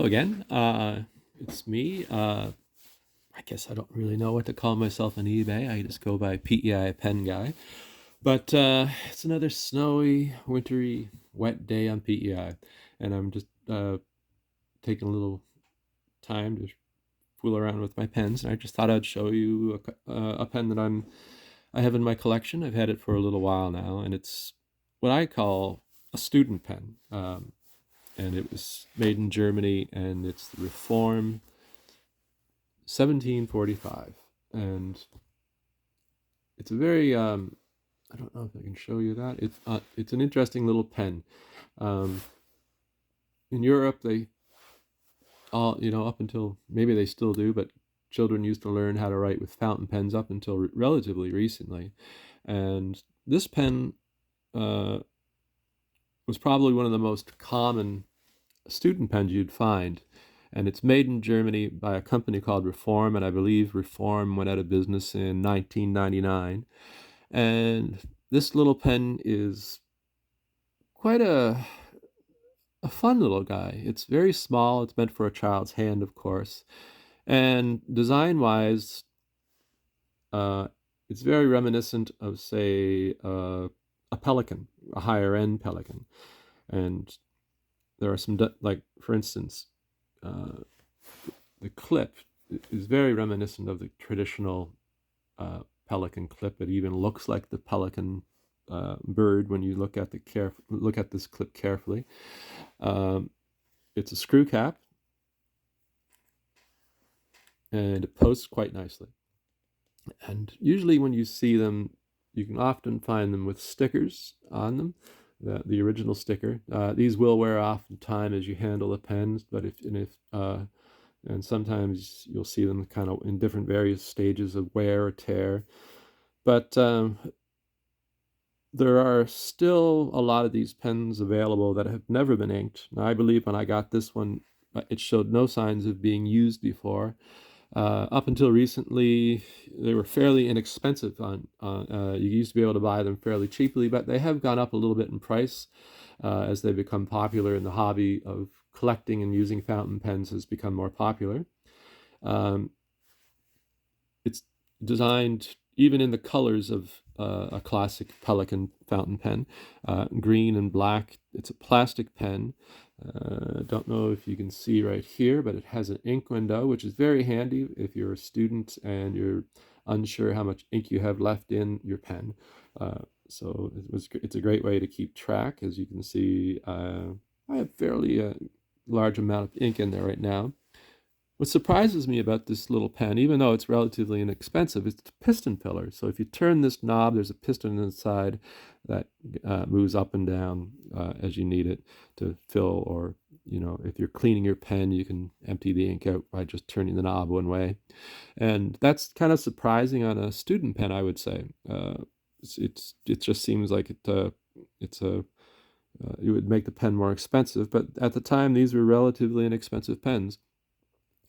Hello again. It's me. I guess I don't really know what to call myself on eBay. I just go by PEI Pen Guy. But it's another snowy, wintry, wet day on PEI, and I'm just taking a little time to fool around with my pens. And I just thought I'd show you a pen that I have in my collection. I've had it for a little while now, and it's what I call a student pen. And it was made in Germany, and it's the Reform 1745, and it's a very I don't know if I can show you that. It's an interesting little pen. Um, in Europe, they all up until maybe they still do, but children used to learn how to write with fountain pens up until relatively recently, and this pen uh, was probably one of the most common student pens you'd find. And it's made in Germany by a company called Reform, and I believe Reform went out of business in 1999. And this little pen is quite a fun little guy. It's very small. It's meant for a child's hand, of course. And design-wise, uh, it's very reminiscent of, say, a Pelican, a higher-end Pelican. And there are some, like, for instance, uh, the clip is very reminiscent of the traditional pelican clip. It even looks like the pelican bird when you look at this clip carefully. Um, it's a screw cap, and it posts quite nicely. And usually, when you see them, you can often find them with stickers on them. The original sticker. These will wear off in time as you handle the pens, but if and sometimes you'll see them kind of in different various stages of wear or tear. But there are still a lot of these pens available that have never been inked. Now, I believe when I got this one, it showed no signs of being used before. Up until recently, they were fairly inexpensive. You used to be able to buy them fairly cheaply, but they have gone up a little bit in price as they become popular, and the hobby of collecting and using fountain pens has become more popular. Um, it's designed even in the colors of a classic Pelican fountain pen, green and black. It's a plastic pen. Don't know if you can see right here, but it has an ink window, which is very handy if you're a student and you're unsure how much ink you have left in your pen. So it's a great way to keep track. As you can see, I have fairly large amount of ink in there right now. What surprises me about this little pen, even though it's relatively inexpensive, is the piston filler. So if you turn this knob, there's a piston inside that moves up and down as you need it to fill, or if you're cleaning your pen, you can empty the ink out by just turning the knob one way. And that's kind of surprising on a student pen, I would say. It just seems like it would make the pen more expensive, but at the time, these were relatively inexpensive pens.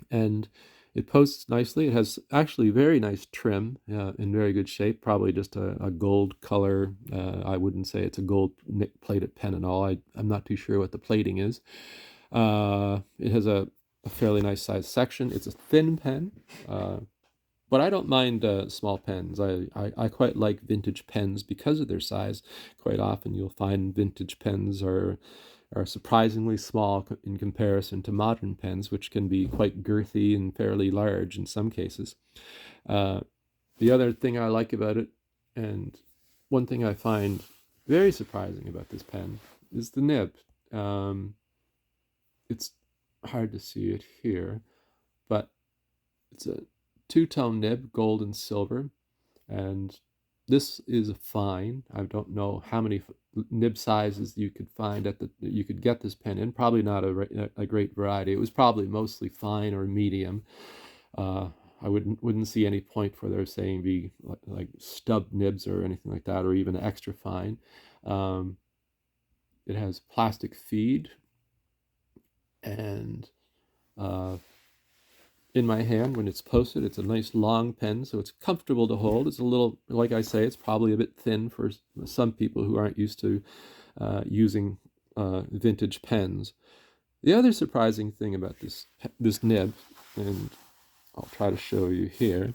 And it posts nicely. It has actually very nice trim, in very good shape, probably just a gold color. I wouldn't say it's a gold plated pen at all. I'm not too sure what the plating is. It has a fairly nice size section. It's a thin pen, but I don't mind small pens. I quite like vintage pens because of their size. Quite often you'll find vintage pens are surprisingly small in comparison to modern pens, which can be quite girthy and fairly large in some cases. Uh, the other thing I like about it, and one thing I find very surprising about this pen, is the nib. Um, it's hard to see it here, but it's a two-tone nib, gold and silver, and this is fine. I don't know how many nib sizes you could find you could get this pen in. Probably not a great variety. It was probably mostly fine or medium. I wouldn't see any point for their saying be like stub nibs or anything like that, or even extra fine. Um, it has plastic feed, and uh, in my hand when it's posted, it's a nice long pen, so it's comfortable to hold. It's a little, like I say, it's probably a bit thin for some people who aren't used to using vintage pens. The other surprising thing about this nib, and I'll try to show you here,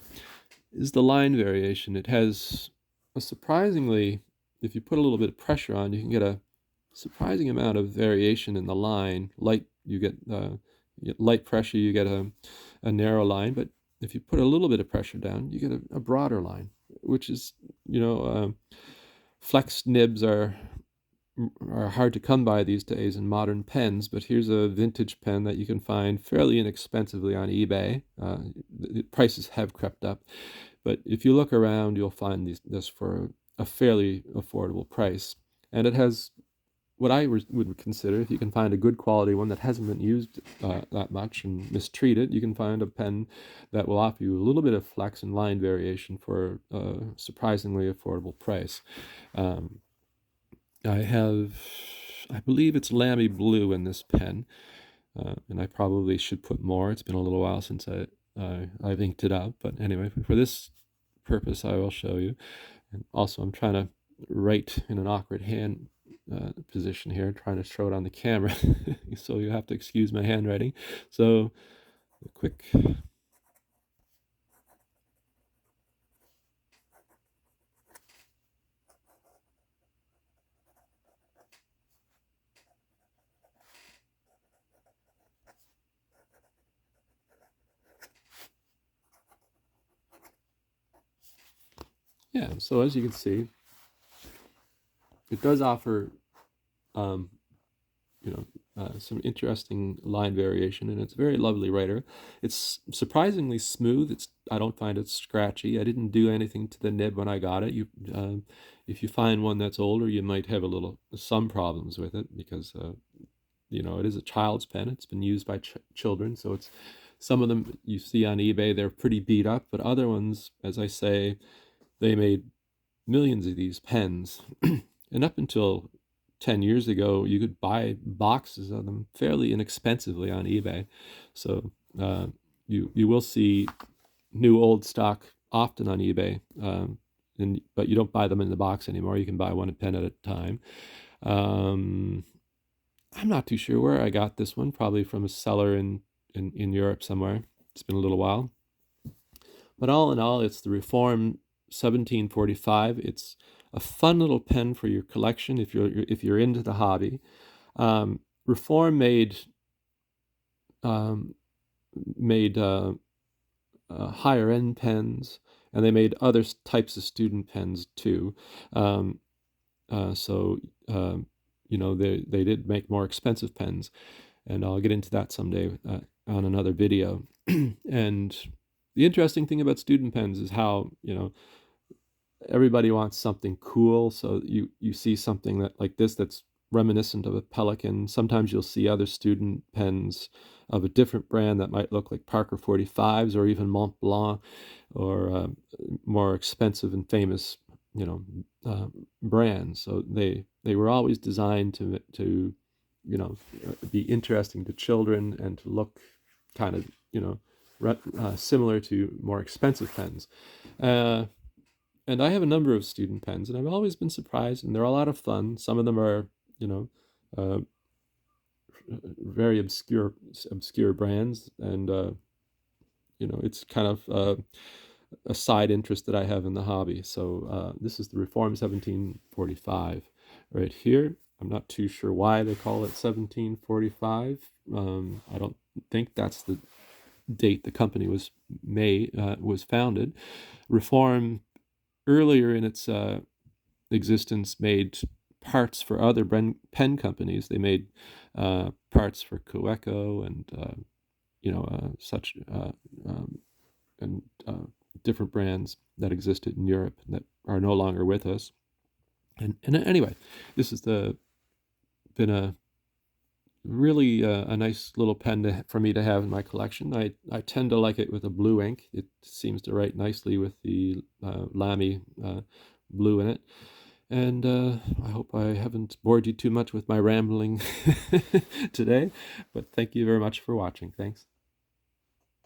is the line variation. It has a surprisingly, if you put a little bit of pressure on, you can get a surprising amount of variation in the line. You get light pressure, you get a narrow line, but if you put a little bit of pressure down, you get a broader line, which is, you know, flex nibs are hard to come by these days in modern pens, but here's a vintage pen that you can find fairly inexpensively on eBay. The prices have crept up, but if you look around, you'll find this for a fairly affordable price. And it has what I would consider, if you can find a good quality one that hasn't been used that much and mistreated, you can find a pen that will offer you a little bit of flex and line variation for a surprisingly affordable price. Um, I believe it's Lamy Blue in this pen, and I probably should put more. It's been a little while since I've inked it up, but anyway, for this purpose, I will show you. And also, I'm trying to write in an awkward hand position here, trying to show it on the camera, so you have to excuse my handwriting. So, a quick. Yeah, so as you can see, it does offer um, some interesting line variation, and it's a very lovely writer. It's surprisingly smooth. I don't find it scratchy. I didn't do anything to the nib when I got it. If you find one that's older, you might have some problems with it because it is a child's pen. It's been used by children, so it's some of them you see on eBay. They're pretty beat up, but other ones, as I say, they made millions of these pens, and up until 10 years ago, you could buy boxes of them fairly inexpensively on eBay. So you will see new old stock often on eBay, but you don't buy them in the box anymore. You can buy one pen at a time. Um, I'm not too sure where I got this one, probably from a seller in Europe somewhere. It's been a little while. But all in all, it's the Reform 1745. It's a fun little pen for your collection if you're into the hobby. Reform um, made higher end pens, and they made other types of student pens too. Um, so they did make more expensive pens, and I'll get into that someday on another video. And the interesting thing about student pens is how everybody wants something cool, so you see something like this that's reminiscent of a Pelican. Sometimes you'll see other student pens of a different brand that might look like Parker 45s or even Mont Blanc, or more expensive and famous brands. So they were always designed to be interesting to children and to look kind of similar to more expensive pens. And I have a number of student pens, and I've always been surprised, and they're a lot of fun. Some of them are, uh, very obscure brands, and it's kind of a side interest that I have in the hobby. So this is the Reform 1745 right here. I'm not too sure why they call it 1745. I don't think that's the date the company was founded. Reform, earlier in its existence, made parts for other pen companies. They made parts for Coeco and such and different brands that existed in Europe that are no longer with us. And anyway, this has been a really a nice little pen for me to have in my collection. I tend to like it with a blue ink. It seems to write nicely with the Lamy blue in it. And I hope I haven't bored you too much with my rambling today, but thank you very much for watching. Thanks.